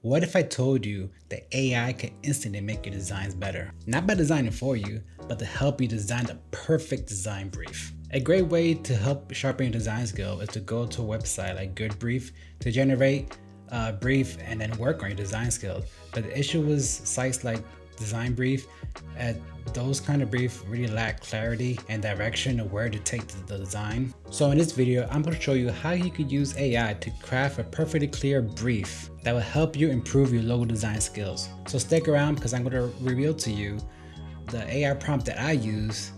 What if I told you that AI could instantly make your designs better? Not by designing for you, but to help you design the perfect design brief. A great way to help sharpen your design skill is to go to a website like GoodBrief to generate a brief and then work on your design skills. But the issue was sites like Design Brief, those kind of brief really lack clarity and direction of where to take the design. So in this video, I'm going to show you how you could use AI to craft a perfectly clear brief that will help you improve your logo design skills. So stick around because I'm going to reveal to you the AI prompt that I use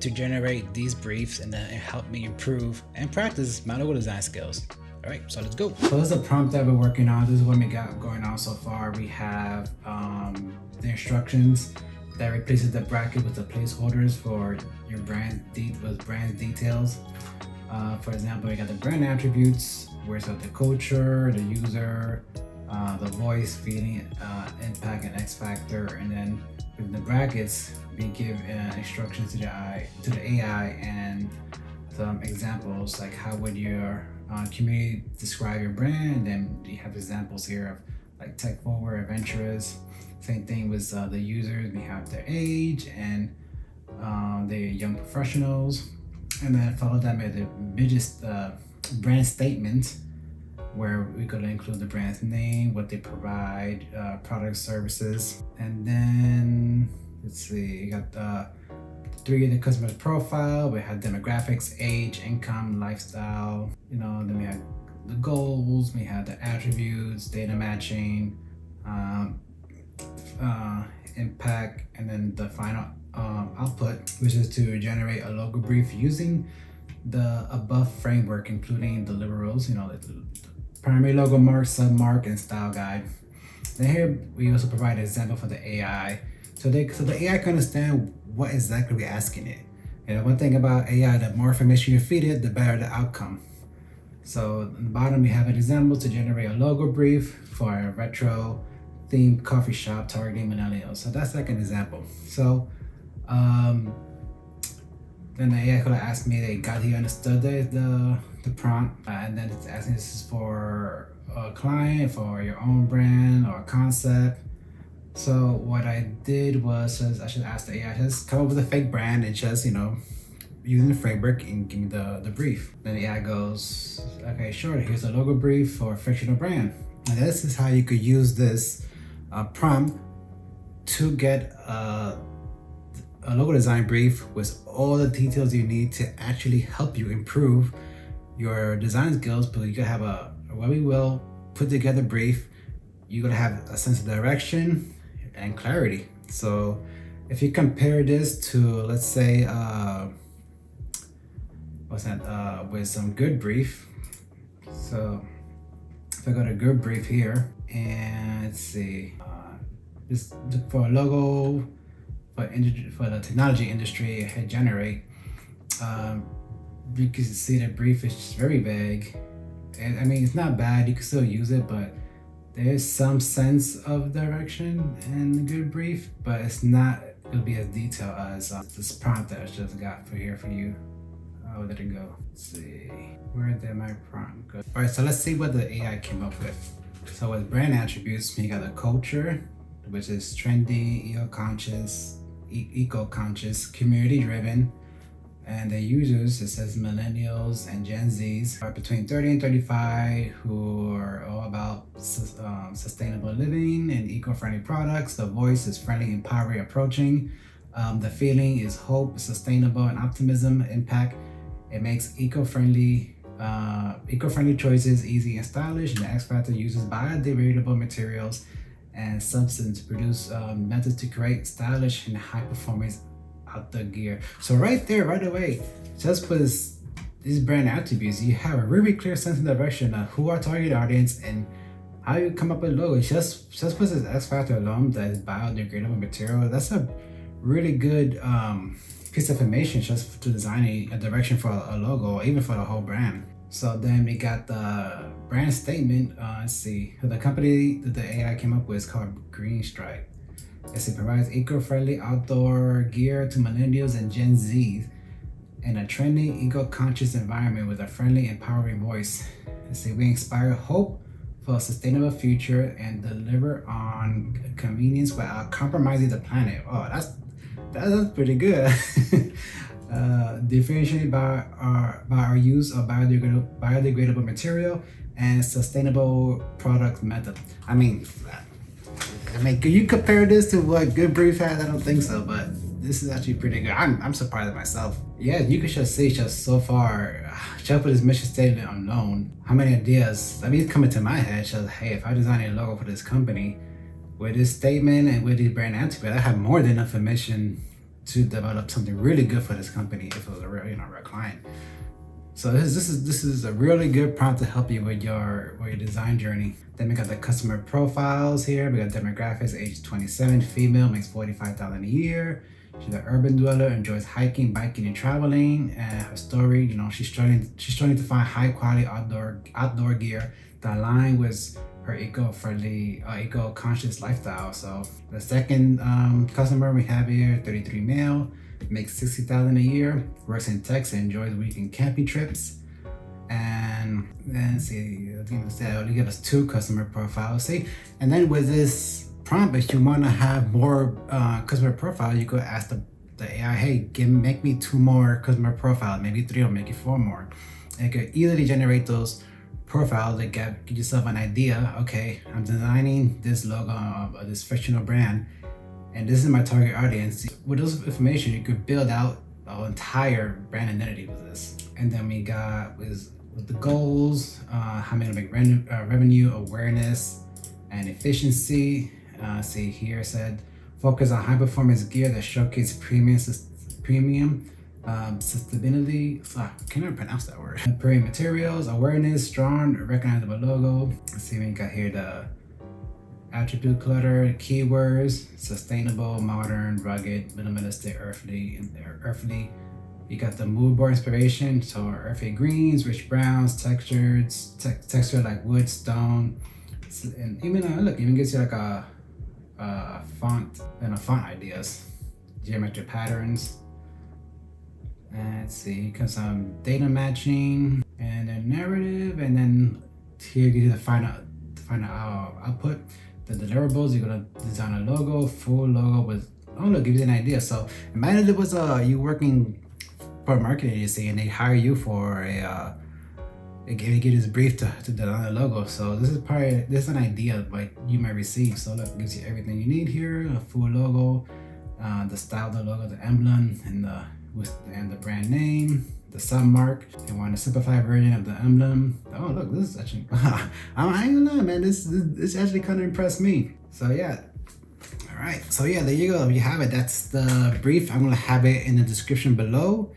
to generate these briefs and then help me improve and practice my logo design skills. All right, so let's go. So this is a prompt that we're working on. This is what we got going on so far. We have the instructions that replaces the bracket with the placeholders for your brand details. For example, we got the brand attributes, where it's the culture, the user, the voice, feeling, impact, and X factor, and then in the brackets we give instructions to the AI and some examples like how would your community describe your brand. And you have examples here of like tech forward, adventurous. Same thing with the users. We have their age and they're young professionals, and then follow them with the biggest brand statement, where we could include the brand's name, what they provide, product, services, and then let's see, you got three of the customer's profile. We have demographics, age, income, lifestyle. Then we have the goals. We have the attributes, data matching, impact, and then the final output, which is to generate a logo brief using the above framework, including deliverables. The primary logo mark, submark, and style guide. Then here we also provide an example for the AI, so the AI can understand what exactly we're asking it. One thing about AI, the more information you feed it, the better the outcome. So on the bottom we have an example to generate a logo brief for a retro themed coffee shop targeting millennials. So that's like an example. So then the AI could ask me, he understood the prompt, and then it's asking this is for a client, for your own brand or concept. So what I did was I should ask the AI, just come up with a fake brand and just using the framework and give me the brief. Then the AI goes, okay, sure, here's a logo brief for a fictional brand. And this is how you could use this prompt to get a logo design brief with all the details you need to actually help you improve your design skills. But you could have a very well put together brief. You're gonna have a sense of direction and clarity. So if you compare this to, let's say, with some good brief. So if I go to good brief here and let's see, just look for a logo for the technology industry, hit generate. You can see the brief is just very vague. And I mean, it's not bad, you can still use it, but there's some sense of direction in the good brief, but it'll be as detailed as this prompt that I just got for you. Where did it go? Let's see, where did my prompt go? All right, so let's see what the AI came up with. So with brand attributes, we got the culture, which is trendy, eco-conscious, community-driven. And the users, it says millennials and Gen Zs are between 30 and 35, who are all about sustainable living and eco-friendly products. The voice is friendly, empowering, approaching. The feeling is hope, sustainable, and optimism. Impact, it makes eco-friendly choices easy and stylish. And the X factor uses biodegradable materials and substance to produce methods to create stylish and high performance outdoor gear. So right there, right away, just with these brand attributes, you have a really clear sense of direction of who our target audience and how you come up with logos. Just with this X factor alone, that is biodegradable material, that's a really good piece of information just to design a direction for a logo, or even for the whole brand. So then we got the brand statement. Let's see, the company that the AI came up with is called Green Stripe. It provides eco-friendly outdoor gear to millennials and Gen Z in a trendy, eco-conscious environment with a friendly, empowering voice. We inspire hope for a sustainable future and deliver on convenience without compromising the planet. Oh, that's pretty good. Differentiated by our use of biodegradable material and sustainable product method. I mean, could you compare this to what Good Brief had? I don't think so, but this is actually pretty good. I'm surprised at myself. Yeah, you can just see just so far. Just with his mission statement unknown, how many ideas? I mean, it's coming to my head. Just hey, if I design a logo for this company with this statement and with this brand attribute, I have more than enough information to develop something really good for this company if it was a real, real client. So this is a really good prompt to help you with your design journey. Then we got the customer profiles here. We got demographics: age 27, female, makes $45,000 a year. She's an urban dweller, enjoys hiking, biking, and traveling. And her story, she's struggling to find high quality outdoor gear that align with her eco-friendly, eco-conscious lifestyle. So the second customer we have here, 33 male, makes $60,000 a year, works in tech, enjoys weekend camping trips. And then see, I think they only give us 2 customer profiles. See, and then with this prompt, if you want to have more customer profile, you could ask the AI, hey, make me 2 more customer profiles, maybe 3 or maybe 4 more. And it could easily generate those profiles that give yourself an idea. Okay, I'm designing this logo of this fictional brand, and this is my target audience. With this information, you could build out an entire brand identity with this. And then we got with the goals, how many to make revenue, awareness, and efficiency. See here said, focus on high performance gear that showcase premium sustainability. Can I pronounce that word? Premium materials, awareness, strong, recognizable logo. Let's see, we got here the attribute clutter, keywords: sustainable, modern, rugged, minimalistic, earthly. You got the mood board inspiration, so earthy greens, rich browns, texture like wood, stone, and even gives you like a font and font ideas, geometric patterns. And let's see, because data matching and then narrative, and then here gives you the final output. The deliverables, you're gonna design a logo, full logo with, gives you an idea. So imagine it was you working for a marketing agency and they hire you for they give you this brief to design a logo. So this is an idea like you might receive. So that gives you everything you need here: a full logo, the style of the logo, the emblem, and the brand name, the submark. They want a simplified version of the emblem. Oh look, this is actually I ain't gonna lie, man, this actually kind of impressed me. So yeah. All right, so yeah, there you go. You have it. That's the brief. I'm gonna have it in the description below.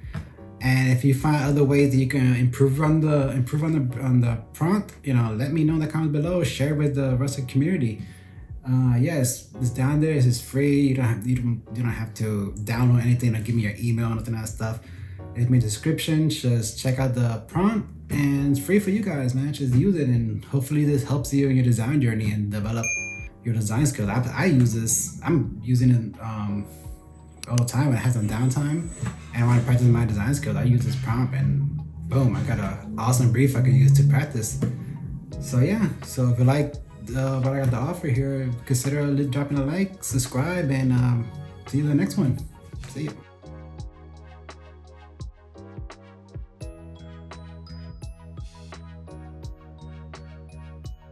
And if you find other ways that you can improve on the prompt, let me know in the comments below. Share with the rest of the community. Yes, it's down there. It's free. You don't have to download anything or give me your email and nothing that stuff. It's in the description. Just check out the prompt, and it's free for you guys, man. Just use it, and hopefully this helps you in your design journey and develop your design skills. I use this. I'm using it all the time when I have some downtime and I want to practice my design skills. I use this prompt and boom, I got an awesome brief I can use to practice. So yeah, so if you like what I got to offer here, consider dropping a like, subscribe, and see you in the next one. See you.